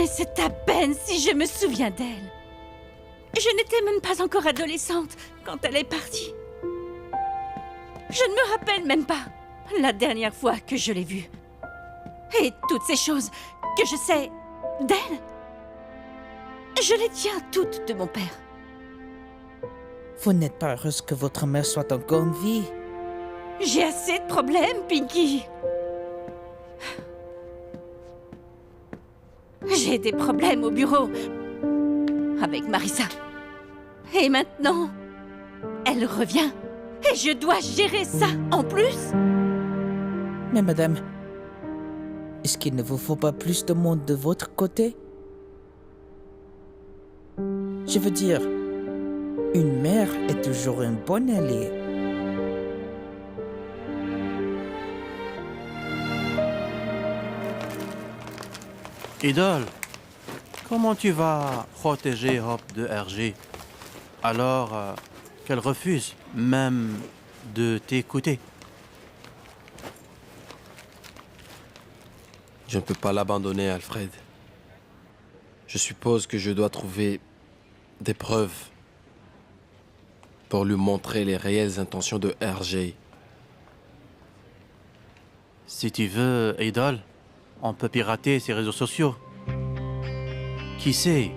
Mais c'est à peine si je me souviens d'elle. Je n'étais même pas encore adolescente quand elle est partie. Je ne me rappelle même pas la dernière fois que je l'ai vue. Et toutes ces choses que je sais d'elle, je les tiens toutes de mon père. Vous n'êtes pas heureuse que votre mère soit encore en vie? J'ai assez de problèmes, Pinky. J'ai des problèmes au bureau avec Marissa. Et maintenant, elle revient. Et je dois gérer ça en plus. Mais madame, est-ce qu'il ne vous faut pas plus de monde de votre côté? Je veux dire, une mère est toujours un bon allié. Idole, comment tu vas protéger Hop de RG alors qu'elle refuse même de t'écouter? Je ne peux pas l'abandonner, Alfred. Je suppose que je dois trouver des preuves pour lui montrer les réelles intentions de RG. Si tu veux, Idole, on peut pirater ses réseaux sociaux. Qui sait,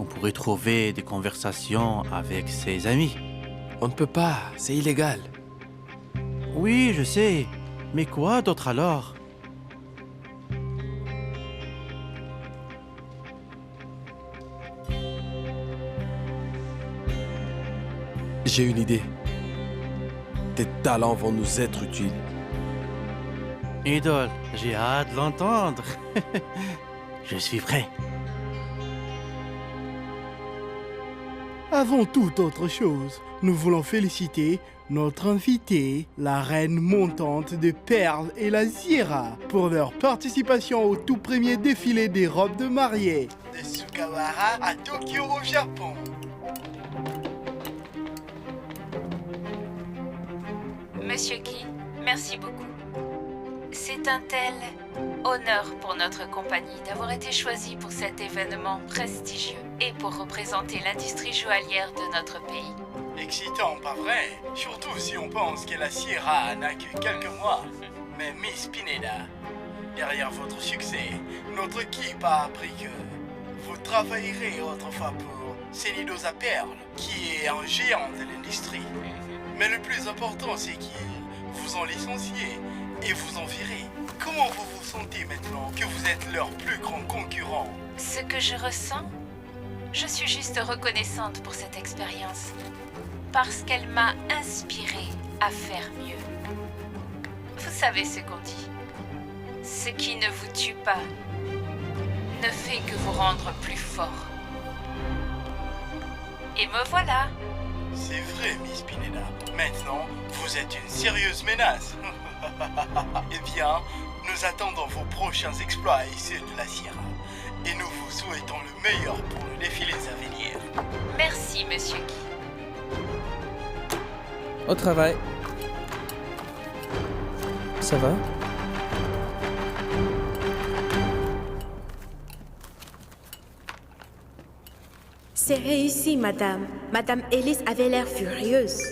on pourrait trouver des conversations avec ses amis. On ne peut pas, c'est illégal. Oui, je sais, mais quoi d'autre alors? J'ai une idée. Tes talents vont nous être utiles. Idole, j'ai hâte de l'entendre. Je suis prêt. Avant toute autre chose, nous voulons féliciter notre invitée, la reine montante de Perles et la Sierra, pour leur participation au tout premier défilé des robes de mariée de Sugawara à Tokyo au Japon. Monsieur Guy, merci beaucoup. C'est un tel honneur pour notre compagnie d'avoir été choisi pour cet événement prestigieux et pour représenter l'industrie joaillière de notre pays. Excitant, pas vrai? Surtout si on pense que la Sierra n'a que quelques mois. Mais Miss Pineda, derrière votre succès, notre équipe a appris que vous travaillerez autrefois pour Cenidosa Perle, qui est un géant de l'industrie. Mais le plus important, c'est qu'ils vous ont licencié et vous en virez. Comment vous vous sentez maintenant que vous êtes leur plus grand concurrent? Ce que je ressens, je suis juste reconnaissante pour cette expérience. Parce qu'elle m'a inspirée à faire mieux. Vous savez ce qu'on dit. Ce qui ne vous tue pas ne fait que vous rendre plus fort. Et me voilà. C'est vrai, Miss Pineda. Maintenant, vous êtes une sérieuse menace. Eh bien, nous attendons vos prochains exploits et ceux de la Sierra. Et nous vous souhaitons le meilleur pour le défilé à venir. Merci, Monsieur Guy. Au travail. Ça va? C'est réussi, madame. Madame Ellis avait l'air furieuse.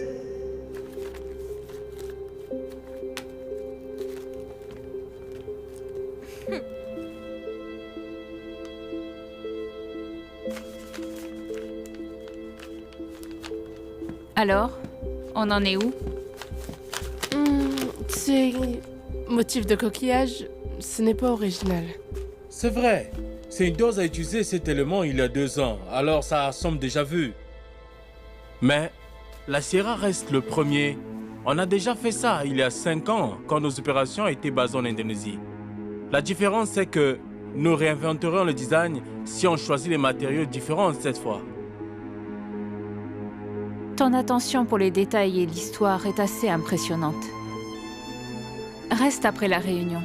Alors, on en est où? C'est... motif de coquillage, ce n'est pas original. C'est vrai. C'est une dose à utiliser cet élément il y a 2 ans, alors ça semble déjà vu. Mais la Sierra reste le premier. On a déjà fait ça il y a 5 ans, quand nos opérations étaient basées en Indonésie. La différence, c'est que nous réinventerons le design si on choisit les matériaux différents cette fois. Ton attention pour les détails et l'histoire est assez impressionnante. Reste après la réunion.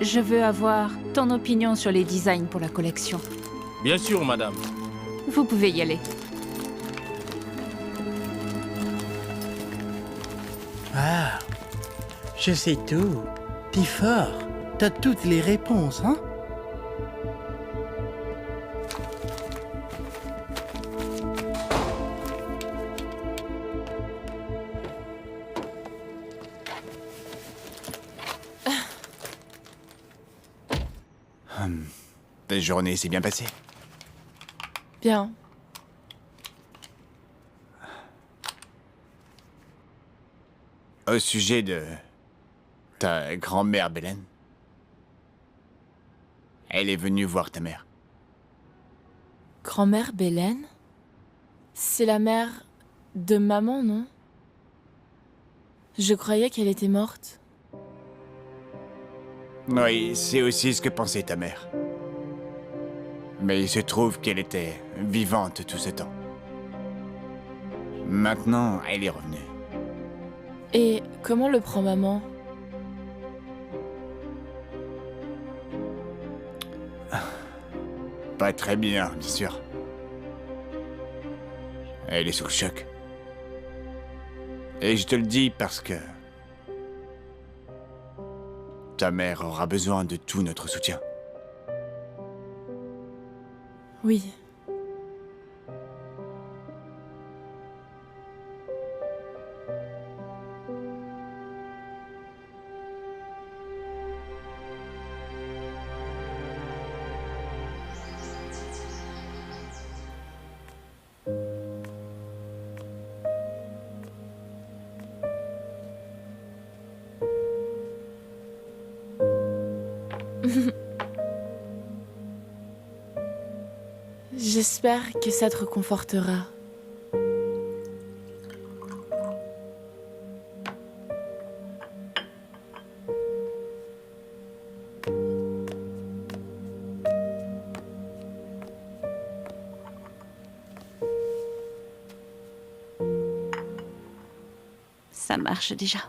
Je veux avoir ton opinion sur les designs pour la collection. Bien sûr, madame. Vous pouvez y aller. Ah, je sais tout. T'es fort. T'as toutes les réponses, hein? Ta journée s'est bien passée? Bien. Au sujet de ta grand-mère Belen, elle est venue voir ta mère. Grand-mère Belen? C'est la mère de maman, non? Je croyais qu'elle était morte. Oui, c'est aussi ce que pensait ta mère. Mais il se trouve qu'elle était vivante tout ce temps. Maintenant, elle est revenue. Et comment le prend maman? Pas très bien, bien sûr. Elle est sous le choc. Et je te le dis parce que ta mère aura besoin de tout notre soutien. Oui. J'espère que ça te réconfortera. Ça marche déjà.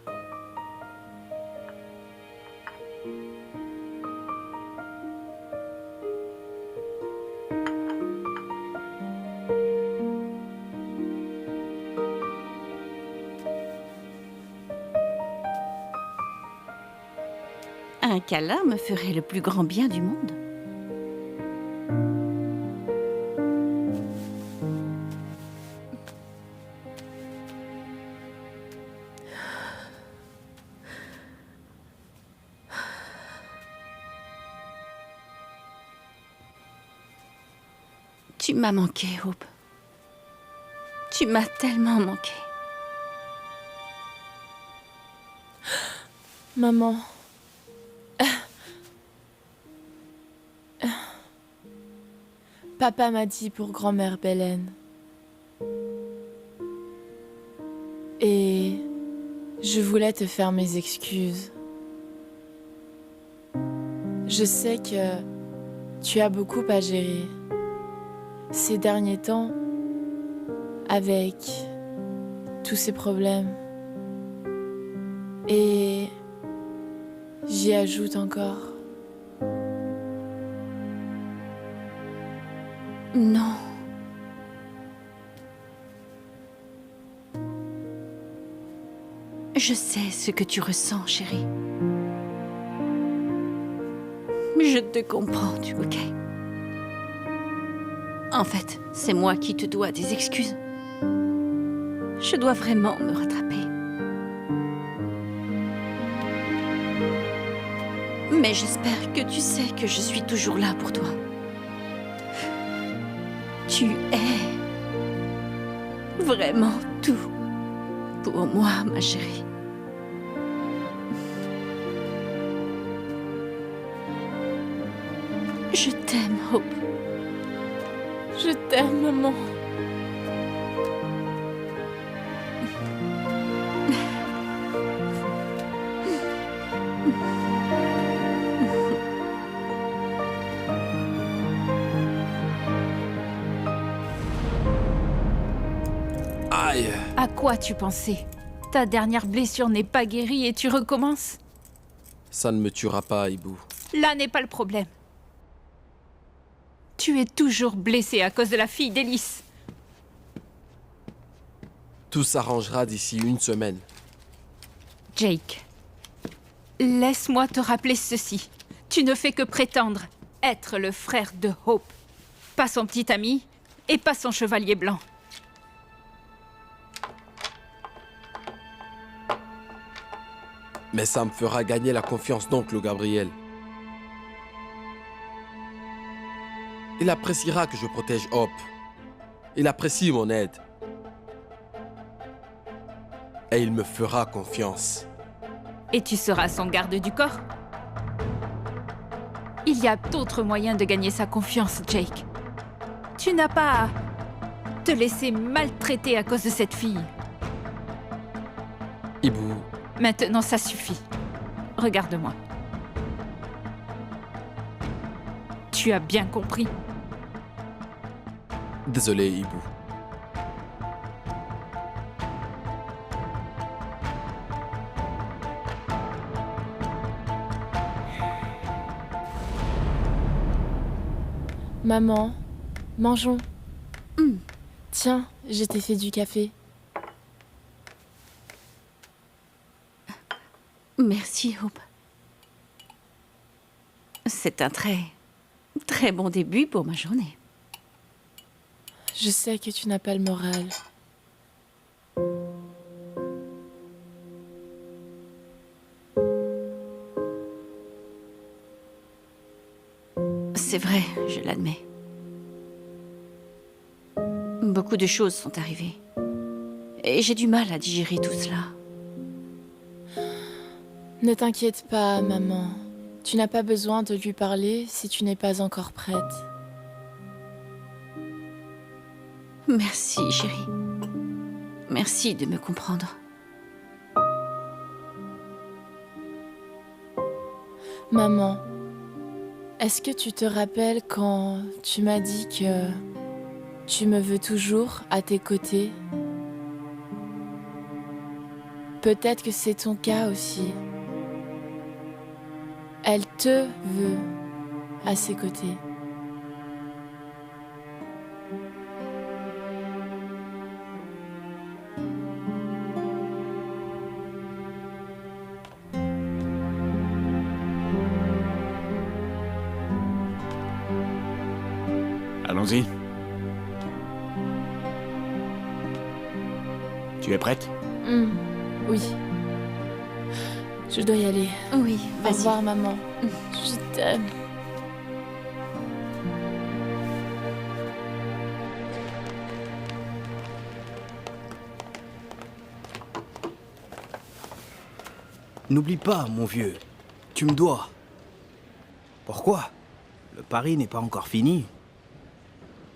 Un câlin me ferait le plus grand bien du monde. Tu m'as manqué, Hope. Tu m'as tellement manqué. Maman. Papa m'a dit pour grand-mère Belen. Et je voulais te faire mes excuses. Je sais que tu as beaucoup à gérer. Ces derniers temps, avec tous ces problèmes. Et j'y ajoute encore. Non. Je sais ce que tu ressens, chérie. Je te comprends, ok? En fait, c'est moi qui te dois des excuses. Je dois vraiment me rattraper. Mais j'espère que tu sais que je suis toujours là pour toi. Tu es vraiment tout pour moi, ma chérie. Je t'aime, Hope. Je t'aime, maman. Aïe! À quoi tu pensais? Ta dernière blessure n'est pas guérie et tu recommences? Ça ne me tuera pas, Hibou. Là n'est pas le problème. Tu es toujours blessé à cause de la fille d'Ellis. Tout s'arrangera d'ici une semaine. Jake, laisse-moi te rappeler ceci. Tu ne fais que prétendre être le frère de Hope. Pas son petit ami et pas son chevalier blanc. Mais ça me fera gagner la confiance d'oncle Gabriel. Il appréciera que je protège Hope. Il apprécie mon aide. Et il me fera confiance. Et tu seras son garde du corps. Il y a d'autres moyens de gagner sa confiance, Jake. Tu n'as pas à te laisser maltraiter à cause de cette fille. Ibu, Maintenant, ça suffit. Regarde-moi. Tu as bien compris. désolé Ibu. Maman, mangeons. Tiens, je t'ai fait du café. Merci, Hope. C'est un très bon début pour ma journée. Je sais que tu n'as pas le moral. C'est vrai, je l'admets. Beaucoup de choses sont arrivées. Et j'ai du mal à digérer tout cela. Ne t'inquiète pas, maman. Tu n'as pas besoin de lui parler si tu n'es pas encore prête. Merci, chérie. Merci de me comprendre. Maman, est-ce que tu te rappelles quand tu m'as dit que tu me veux toujours à tes côtés? Peut-être que c'est ton cas aussi. Elle te veut à ses côtés. Allons-y. Tu es prête? Oui. Je dois y aller. Oui, Au vas-y. revoir, maman. Je t'aime. N'oublie pas, mon vieux, tu me dois. Pourquoi? Le pari n'est pas encore fini.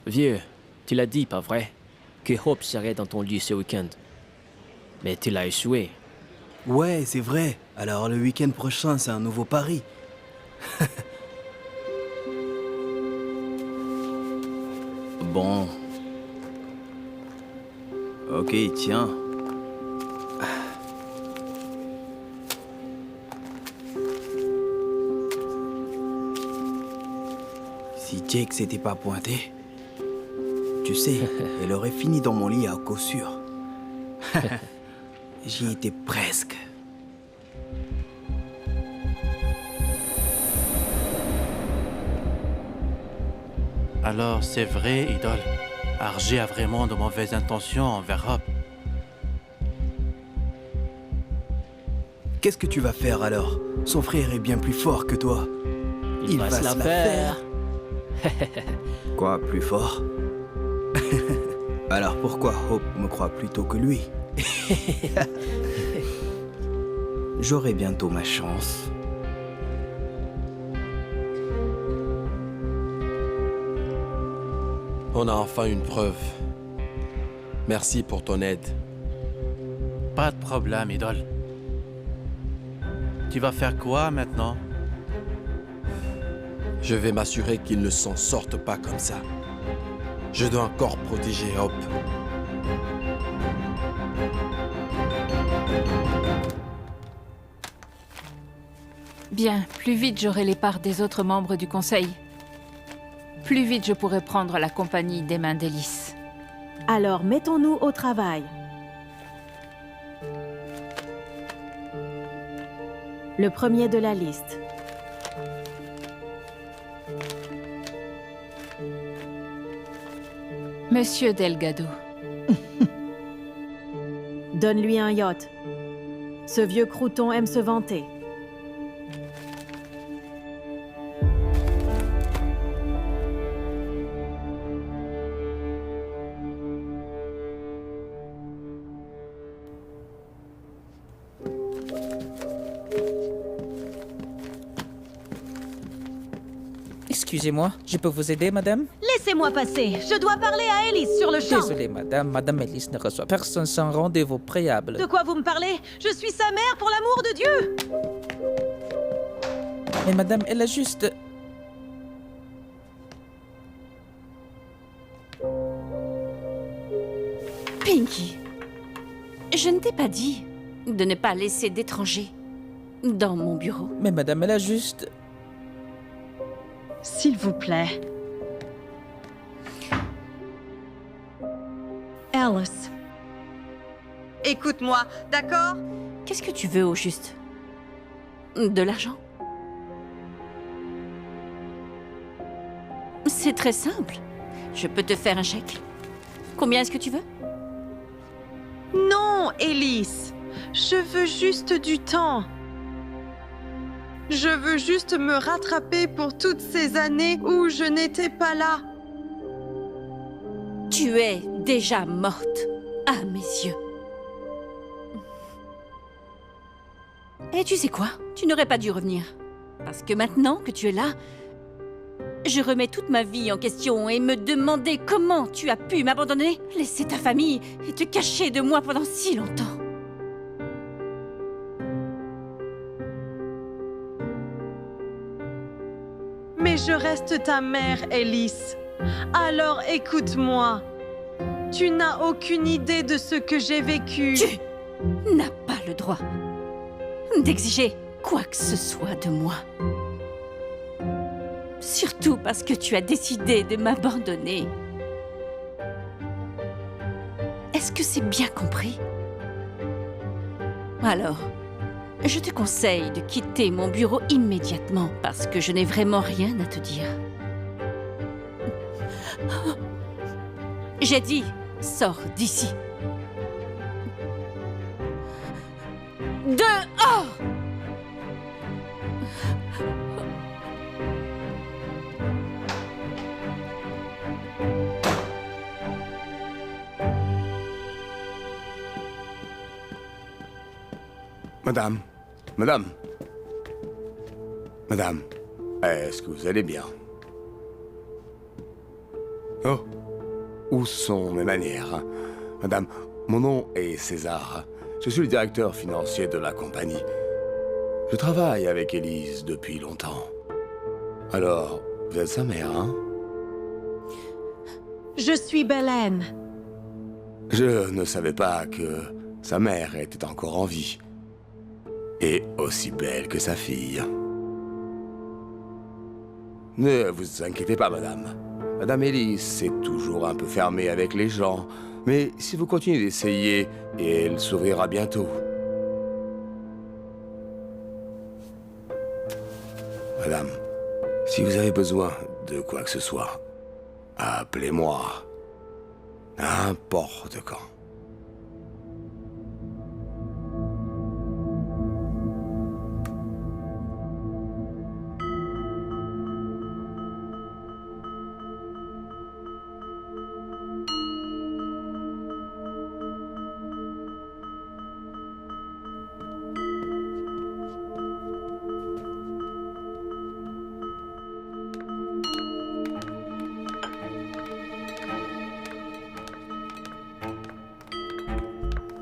Vieux, tu l'as dit, pas vrai? Que Hope serait dans ton lit ce week-end. Mais tu l'as échoué. Ouais, c'est vrai. Alors le week-end prochain, c'est un nouveau pari. Bon. Ok, tiens. Si Jake s'était pas pointé, tu sais, elle aurait fini dans mon lit à coup sûr. J'y étais presque. Alors, c'est vrai, idole. Arger a vraiment de mauvaises intentions envers Hope. Qu'est-ce que tu vas faire alors? Son frère est bien plus fort que toi. Il va se la faire. Quoi, plus fort? Alors pourquoi Hope me croit plutôt que lui? J'aurai bientôt ma chance. On a enfin une preuve. Merci pour ton aide. Pas de problème, idole. Tu vas faire quoi maintenant? Je vais m'assurer qu'il ne s'en sorte pas comme ça. Je dois encore protéger Hope. Bien, plus vite j'aurai les parts des autres membres du conseil. Plus vite je pourrai prendre la compagnie des mains d'Hélice. Alors mettons-nous au travail. Le premier de la liste. Monsieur Delgado. Donne-lui un yacht. Ce vieux crouton aime se vanter. Excusez-moi, je peux vous aider, madame? Laissez-moi passer. Je dois parler à Elise sur le champ. Désolé, madame. Madame Elise ne reçoit personne sans rendez-vous préalable. De quoi vous me parlez? Je suis sa mère, pour l'amour de Dieu! Mais madame, elle a juste... Pinky, je ne t'ai pas dit de ne pas laisser d'étrangers dans mon bureau. Mais madame, elle a juste... S'il vous plaît. Alice. Écoute-moi, d'accord? Qu'est-ce que tu veux au juste? De l'argent? C'est très simple. Je peux te faire un chèque. Combien est-ce que tu veux? Non, Elise. Je veux juste du temps. Je veux juste me rattraper pour toutes ces années où je n'étais pas là. Tu es déjà morte, à mes yeux. Et tu sais quoi? Tu n'aurais pas dû revenir. Parce que maintenant que tu es là, je remets toute ma vie en question et me demander comment tu as pu m'abandonner, laisser ta famille et te cacher de moi pendant si longtemps. Mais je reste ta mère, Elise. Alors écoute-moi. Tu n'as aucune idée de ce que j'ai vécu. Tu n'as pas le droit d'exiger quoi que ce soit de moi. Surtout parce que tu as décidé de m'abandonner. Est-ce que c'est bien compris? Alors, je te conseille de quitter mon bureau immédiatement parce que je n'ai vraiment rien à te dire. J'ai dit, sors d'ici. Dehors! Madame, est-ce que vous allez bien? Oh, où sont mes manières? Madame, mon nom est César. Je suis le directeur financier de la compagnie. Je travaille avec Elise depuis longtemps. Alors, vous êtes sa mère, hein? Je suis Belen. Je ne savais pas que sa mère était encore en vie. Et aussi belle que sa fille. Ne vous inquiétez pas, madame. Madame Elise, c'est toujours un peu fermée avec les gens. Mais si vous continuez d'essayer, elle s'ouvrira bientôt. Madame, si vous avez besoin de quoi que ce soit, appelez-moi. N'importe quand.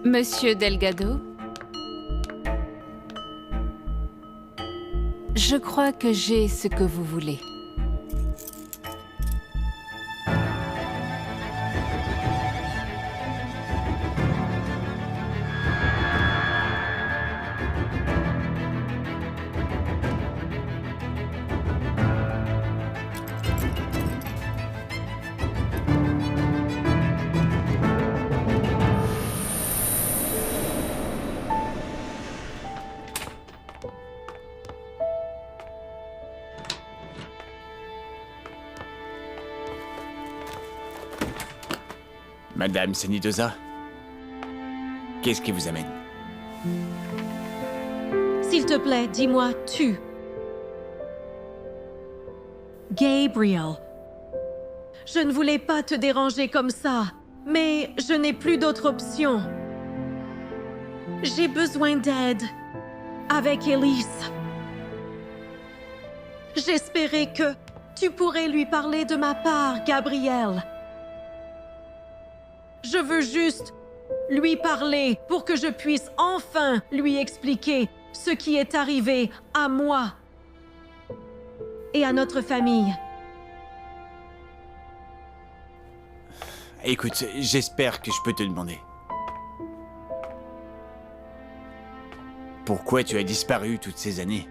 Monsieur Delgado? Je crois que j'ai ce que vous voulez. Madame Senidosa, qu'est-ce qui vous amène? S'il te plaît, dis-moi, tu. Gabriel. Je ne voulais pas te déranger comme ça, mais je n'ai plus d'autre option. J'ai besoin d'aide avec Elise. J'espérais que tu pourrais lui parler de ma part, Gabriel. Je veux juste lui parler pour que je puisse enfin lui expliquer ce qui est arrivé à moi et à notre famille. Écoute, j'espère que je peux te demander. Pourquoi tu as disparu toutes ces années?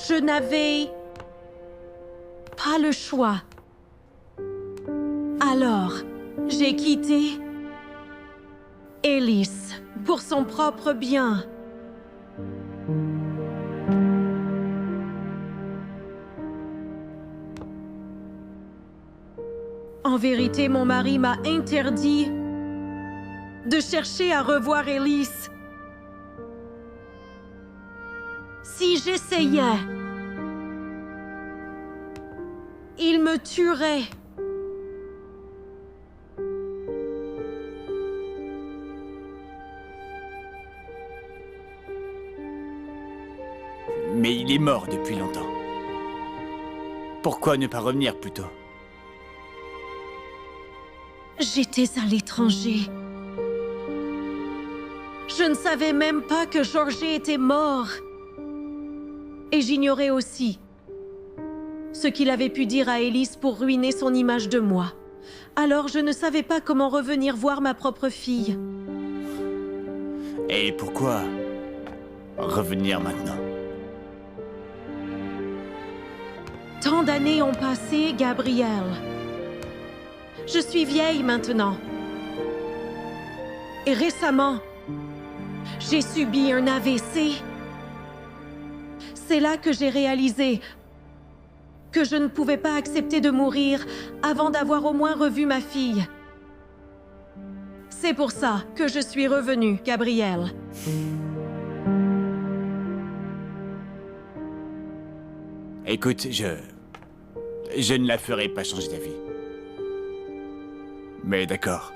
Je n'avais pas le choix. Alors, j'ai quitté Elise pour son propre bien. En vérité, mon mari m'a interdit de chercher à revoir Elise. Si j'essayais, il me tuerait. Mais il est mort depuis longtemps. Pourquoi ne pas revenir plus tôt? J'étais à l'étranger. Je ne savais même pas que Georgie était mort. Et j'ignorais aussi ce qu'il avait pu dire à Elise pour ruiner son image de moi. Alors je ne savais pas comment revenir voir ma propre fille. Et pourquoi revenir maintenant? Tant d'années ont passé, Gabriel. Je suis vieille maintenant. Et récemment, j'ai subi un AVC. C'est là que j'ai réalisé que je ne pouvais pas accepter de mourir avant d'avoir au moins revu ma fille. C'est pour ça que je suis revenue, Gabriel. Écoute, je ne la ferai pas changer d'avis. Mais d'accord.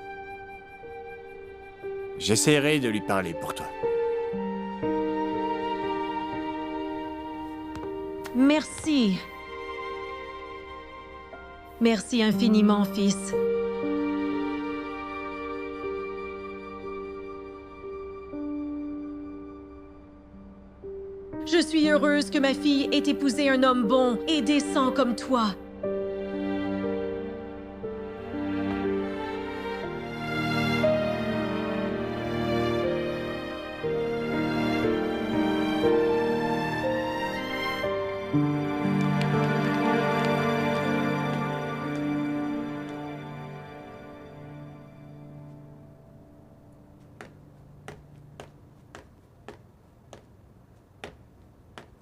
J'essaierai de lui parler pour toi. Merci. Merci infiniment, fils. Je suis heureuse que ma fille ait épousé un homme bon et décent comme toi.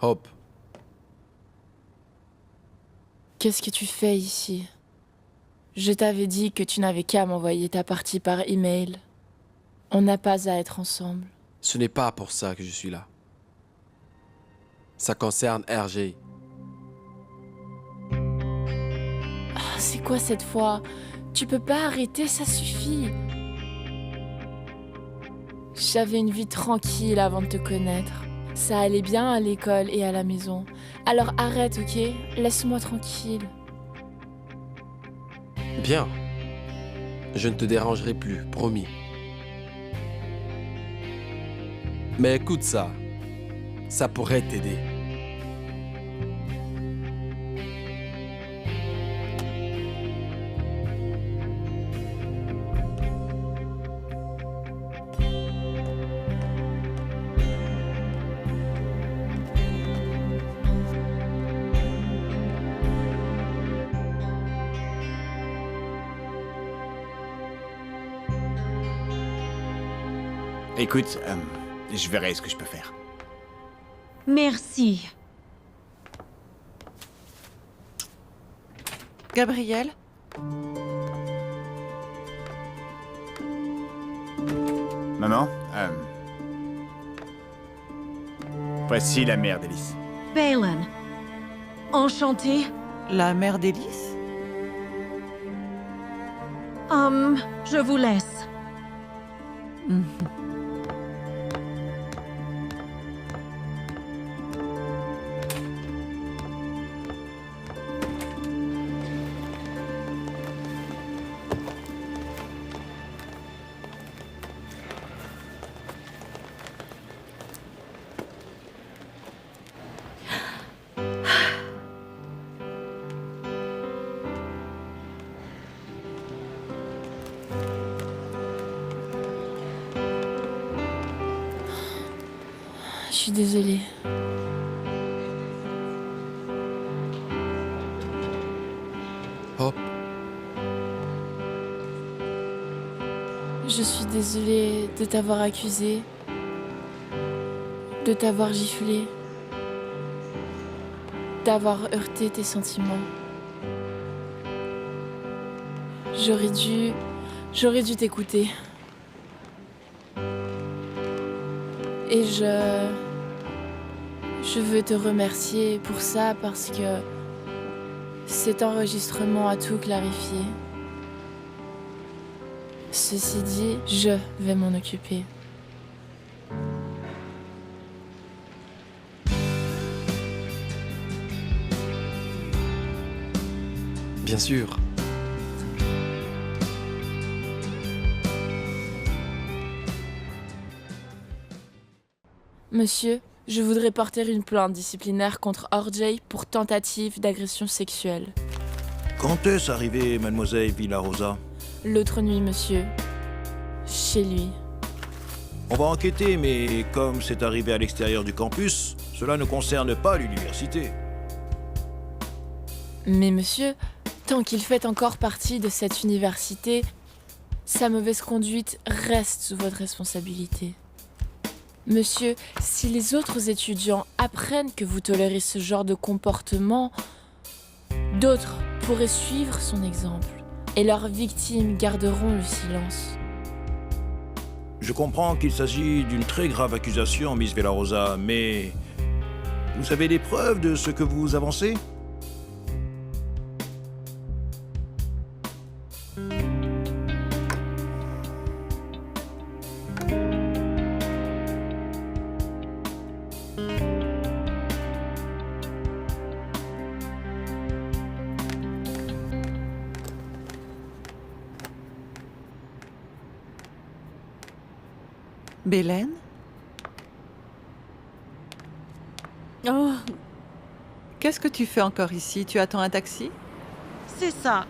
Hope. Qu'est-ce que tu fais ici? Je t'avais dit que tu n'avais qu'à m'envoyer ta partie par email. On n'a pas à être ensemble. Ce n'est pas pour ça que je suis là. Ça concerne RG. Ah, c'est quoi cette fois? Tu peux pas arrêter, ça suffit. J'avais une vie tranquille avant de te connaître. Ça allait bien à l'école et à la maison. Alors arrête, ok? Laisse-moi tranquille. Bien. Je ne te dérangerai plus, promis. Mais écoute ça. Ça pourrait t'aider. Écoute, je verrai ce que je peux faire. Merci. Gabriel? Maman, voici la mère d'Élise. Balin. Enchantée. La mère d'Élise? Je vous laisse. Je suis désolée. Hop. Je suis désolée de t'avoir accusé, de t'avoir giflé, d'avoir heurté tes sentiments. J'aurais dû t'écouter. Et je veux te remercier pour ça parce que cet enregistrement a tout clarifié. Ceci dit, je vais m'en occuper. Bien sûr. Monsieur, je voudrais porter une plainte disciplinaire contre Orjay pour tentative d'agression sexuelle. Quand est-ce arrivé, mademoiselle Villarosa? L'autre nuit, monsieur. Chez lui. On va enquêter, mais comme c'est arrivé à l'extérieur du campus, cela ne concerne pas l'université. Mais monsieur, tant qu'il fait encore partie de cette université, sa mauvaise conduite reste sous votre responsabilité. Monsieur, si les autres étudiants apprennent que vous tolérez ce genre de comportement, d'autres pourraient suivre son exemple et leurs victimes garderont le silence. Je comprends qu'il s'agit d'une très grave accusation, Miss Villarosa, mais vous avez des preuves de ce que vous avancez? Bélène? Oh, Qu'est-ce que tu fais encore ici? Tu attends un taxi? C'est ça.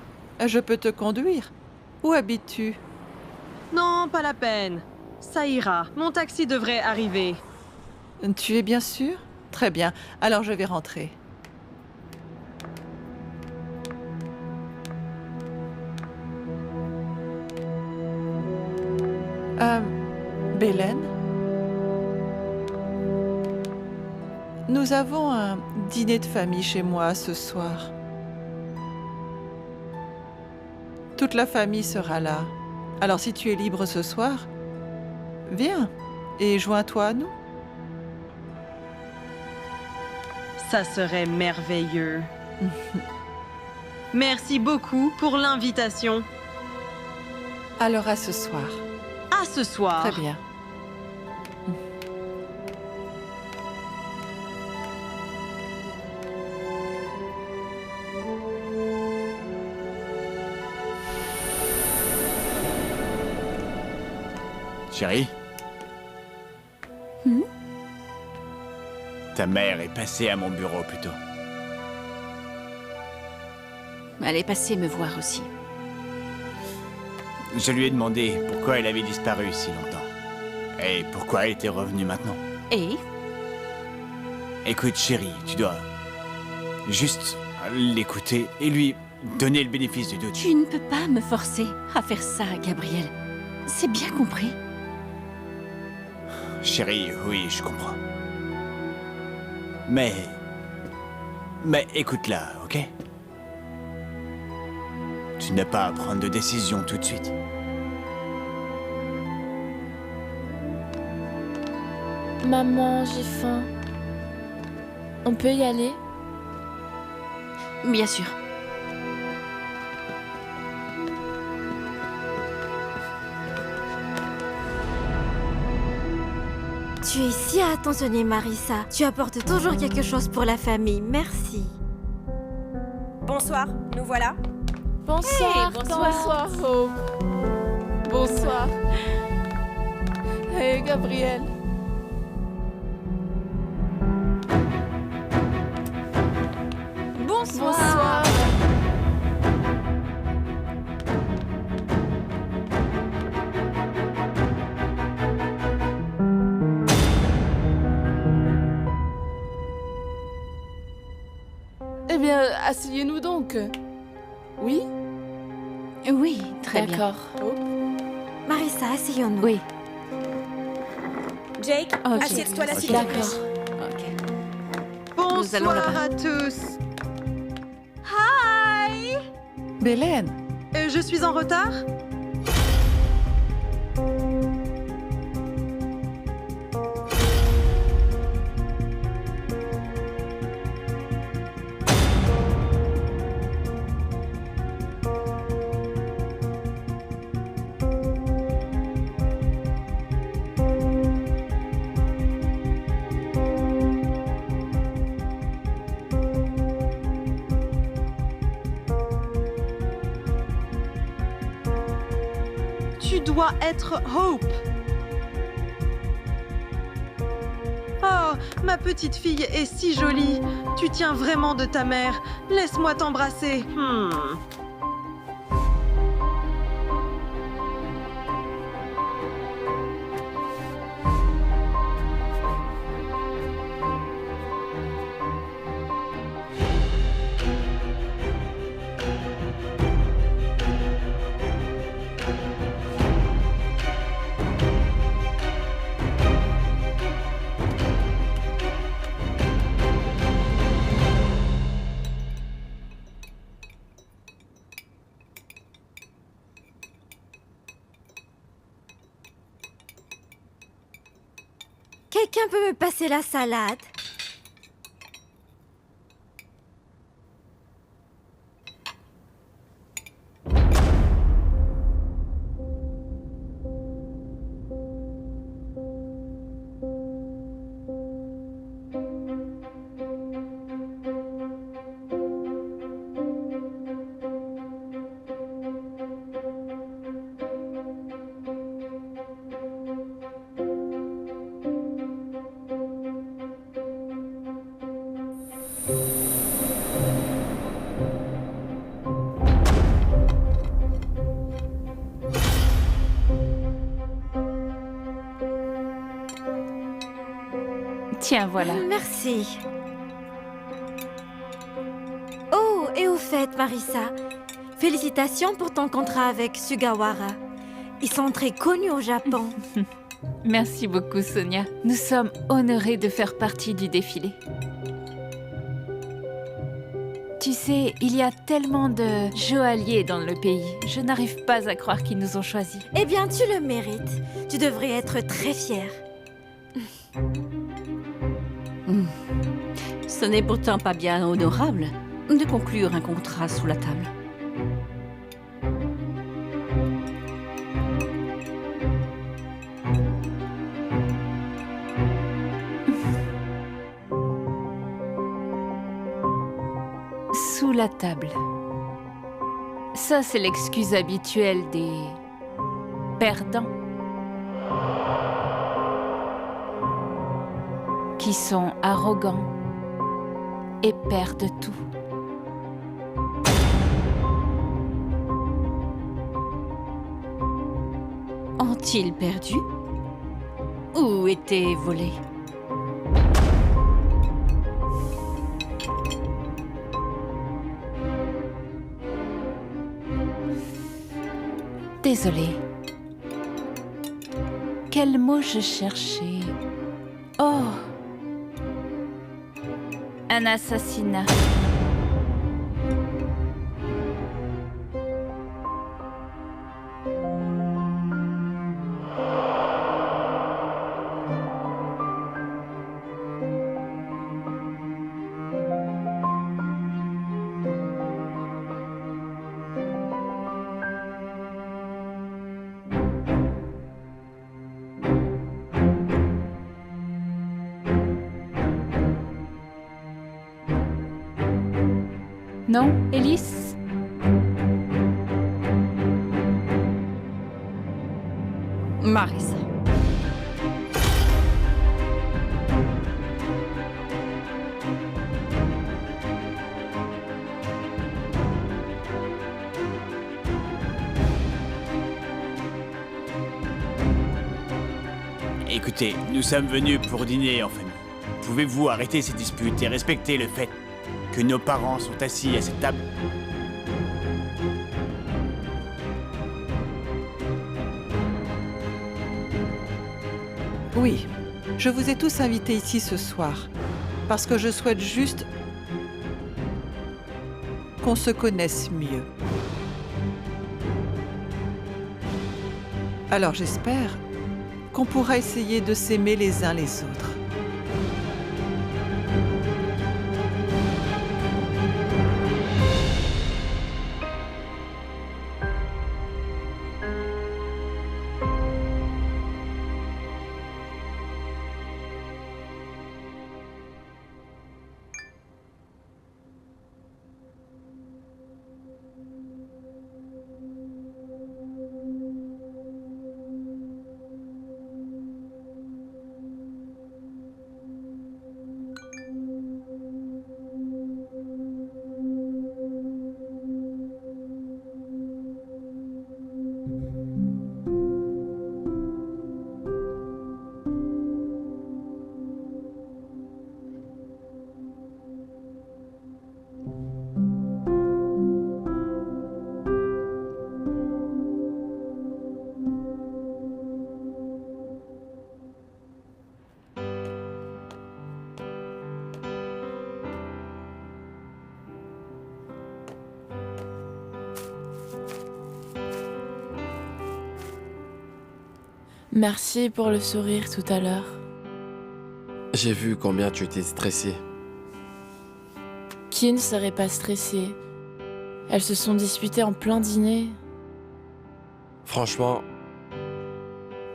Je peux te conduire. Où habites-tu? Non, pas la peine. Ça ira. Mon taxi devrait arriver. Tu es bien sûr? Très bien. Alors je vais rentrer. Bélène? Nous avons un dîner de famille chez moi ce soir. Toute la famille sera là. Alors si tu es libre ce soir, viens et joins-toi à nous. Ça serait merveilleux. Merci beaucoup pour l'invitation. Alors à ce soir. À ce soir. Très bien. Chérie? Ta mère est passée à mon bureau plus tôt. Elle est passée me voir aussi. Je lui ai demandé pourquoi elle avait disparu si longtemps. Et pourquoi elle était revenue maintenant. Et? Écoute, chérie, tu dois juste l'écouter et lui donner le bénéfice du doute. Tu ne peux pas me forcer à faire ça, Gabriel. C'est bien compris. Chérie, oui, je comprends. Mais écoute-la, ok? Tu n'as pas à prendre de décision tout de suite. Maman, j'ai faim. On peut y aller? Bien sûr. Tu es si attentionnée, Marissa. Tu apportes toujours quelque chose pour la famille. Merci. Bonsoir, nous voilà. Bonsoir, Hey, bonsoir. Hope. Bonsoir. Hey, Gabriel. Bonsoir. Eh bien, asseyez-nous donc. Oui? Oui, très bien. D'accord. Marissa, asseyons-nous. Oui. Jake, Ok. assieds-toi là, s'il te plaît. D'accord. Nous allons Bonsoir là-bas. à tous. Hi! Bélène, Je suis en retard? Tu dois être Hope. Oh, ma petite fille est si jolie. Tu tiens vraiment de ta mère. Laisse-moi t'embrasser. Quelqu'un peut me passer la salade? Tiens, voilà. Merci. Oh, et au fait, Marissa, félicitations pour ton contrat avec Sugawara. Ils sont très connus au Japon. Merci beaucoup, Sonia. Nous sommes honorés de faire partie du défilé. Tu sais, il y a tellement de joailliers dans le pays. Je n'arrive pas à croire qu'ils nous ont choisis. Eh bien, tu le mérites. Tu devrais être très fière. Ce n'est pourtant pas bien honorable de conclure un contrat sous la table. Sous la table. Ça, c'est l'excuse habituelle des perdants. Qui sont arrogants et perdent tout. Ont-ils perdu? Ou été volés? Désolée. Quel mot je cherchais? Oh! Un assassinat. Non, Élise? Marissa. Écoutez, nous sommes venus pour dîner en famille. Pouvez-vous arrêter ces disputes et respecter le fait que nos parents sont assis à cette table? Oui, je vous ai tous invités ici ce soir, parce que je souhaite juste qu'on se connaisse mieux. Alors j'espère qu'on pourra essayer de s'aimer les uns les autres. Merci pour le sourire tout à l'heure. J'ai vu combien tu étais stressée. Qui ne serait pas stressée? Elles se sont disputées en plein dîner. Franchement,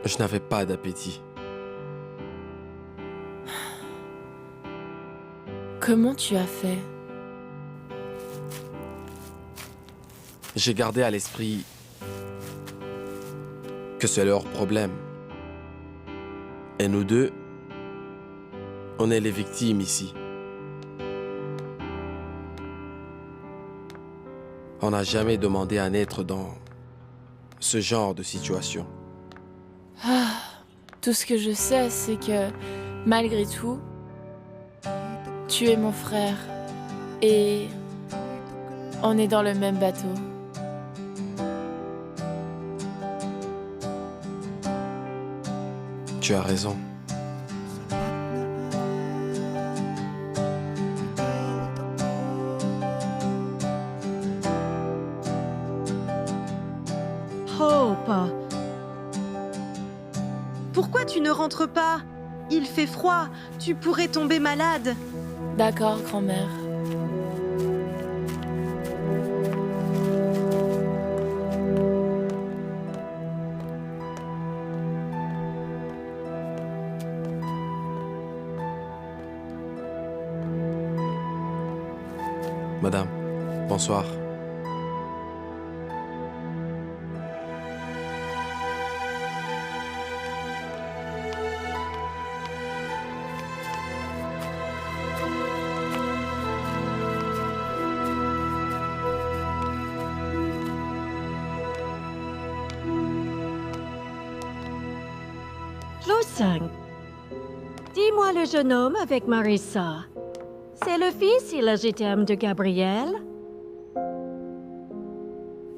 je n'avais pas d'appétit. Comment tu as fait? J'ai gardé à l'esprit que c'est leur problème. Et nous deux, on est les victimes ici. On n'a jamais demandé à naître dans ce genre de situation. Ah, tout ce que je sais, c'est que, malgré tout, tu es mon frère. Et on est dans le même bateau. Tu as raison. Hope. Pourquoi tu ne rentres pas? Il fait froid, tu pourrais tomber malade. D'accord, grand-mère. Madame, bonsoir. Losang, dis-moi le jeune homme avec Marissa. C'est le fils illégitime de Gabriel?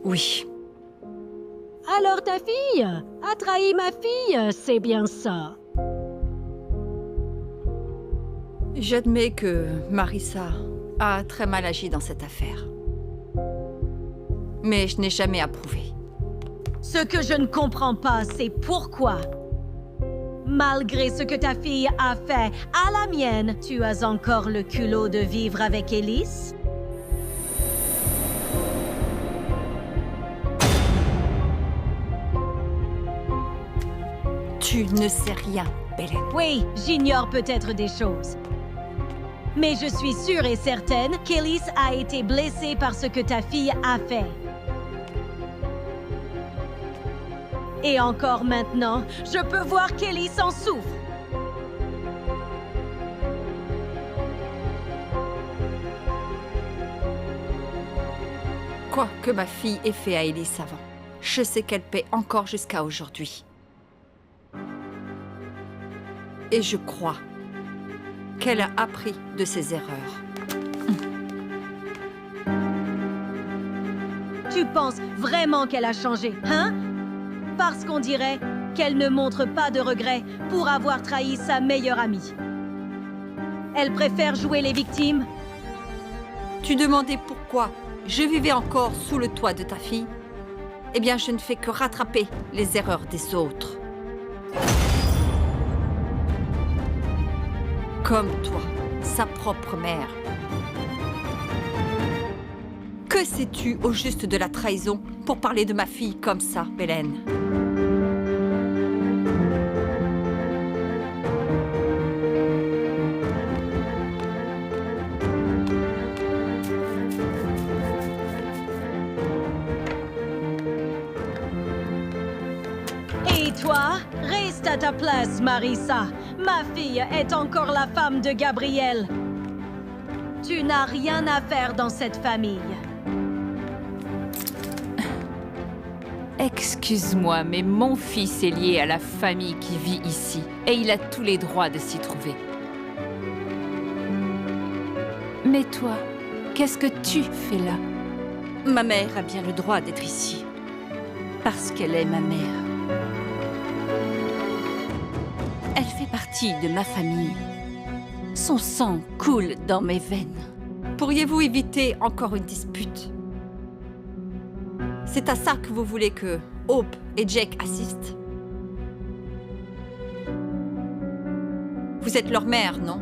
Oui. Alors ta fille a trahi ma fille, c'est bien ça. J'admets que Marissa a très mal agi dans cette affaire. Mais je n'ai jamais approuvé. Ce que je ne comprends pas, c'est pourquoi, malgré ce que ta fille a fait à la mienne, tu as encore le culot de vivre avec Élise? Tu ne sais rien, Belen. Oui, j'ignore peut-être des choses. Mais je suis sûre et certaine qu'Elise a été blessée par ce que ta fille a fait. Et encore maintenant, je peux voir qu'Elise en souffre. Quoi que ma fille ait fait à Elise avant, je sais qu'elle paie encore jusqu'à aujourd'hui. Et je crois qu'elle a appris de ses erreurs. Tu penses vraiment qu'elle a changé, hein? Parce qu'on dirait qu'elle ne montre pas de regret pour avoir trahi sa meilleure amie. Elle préfère jouer les victimes. Tu demandais pourquoi je vivais encore sous le toit de ta fille? Eh bien, je ne fais que rattraper les erreurs des autres. Comme toi, sa propre mère. Que sais-tu au juste de la trahison pour parler de ma fille comme ça, Belen? Et toi, reste à ta place, Marissa. Ma fille est encore la femme de Gabriel. Tu n'as rien à faire dans cette famille. Excuse-moi, mais mon fils est lié à la famille qui vit ici, et il a tous les droits de s'y trouver. Mais toi, qu'est-ce que tu fais là? Ma mère a bien le droit d'être ici, parce qu'elle est ma mère. Elle fait partie de ma famille. Son sang coule dans mes veines. Pourriez-vous éviter encore une dispute? C'est à ça que vous voulez que Hope et Jake assistent? Vous êtes leur mère, non?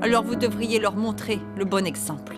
Alors vous devriez leur montrer le bon exemple.